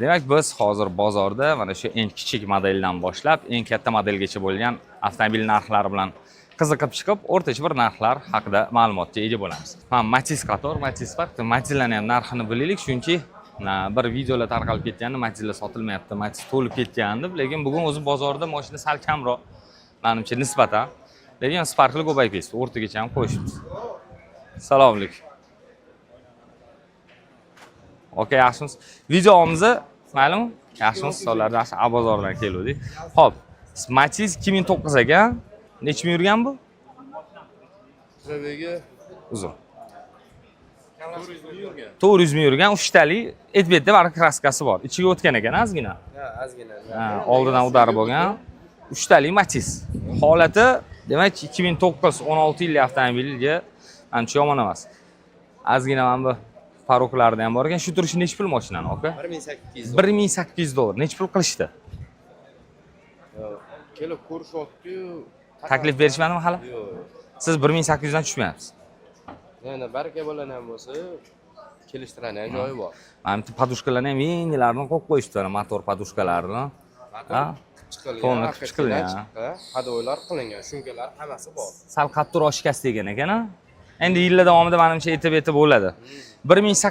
Demak, biz hozir bozorda mana shu eng kichik modeldan boshlab eng katta modelgacha bo'lgan avtomobil narxlari bilan qiziqib chiqib, o'rtacha bir narxlar haqida ma'lumotga ega bo'lamiz. Mana Matiz qator, Matiz bor. Matizlarning ham narxini bilaylik, chunki bir videolar tarqalib ketgandi, Matizlar sotilmayapti, Matiz to'lib ketgan deb, lekin bugun o'zi bozorda mashina sal kamroq, menimcha nisbatan. Lekin Spark'lar ko'payib ketdi, o'rtagacha ham qo'yishibdi. Assalomu alaykum. Okay, yaxshimiz. Videomizni, ma'lum, yaxshimiz, sonlarda yaxshi bozordan keldik. Xo'p, Matiz 2009 ekan. Necha ming yurgan bu? Probegi Uzun. 400 ming yurgan. 400 ming yurgan, 3 tali etbetda bari kraskasi bor. Ichiga o'tgan ekan ozgina. Ha, ozgina. Oldidan udarib bo'lgan. 3 tali Matiz. Holati, demak, 2009 16 yillik avtomobilga ancha yomon emas. Ozgina mana bu paroklarda ham bor ekan. Shu turishi necha pul mashinani, aka? 1800. 1800 dollar. Necha pul qilishdi? Kelib ko'rishyapti-yu. Taklif berishmadimi hali? Yo'q. Siz 1800 dan tushmayapsiz. Yana baraka bilan ham bo'lsa, kelishtiradigan joyi bor. Mana bitta podushkalarni ham yenglarni qo'yib qo'yishdi, motor podushkalarini. Ha? To'g'ri, chiqilgan. Hadoylar qilingan, shungalar hammasi bor. Sal qattiqroq shikast degan ekan. Endi yillar davomida menimcha etib bo'ladi. 1800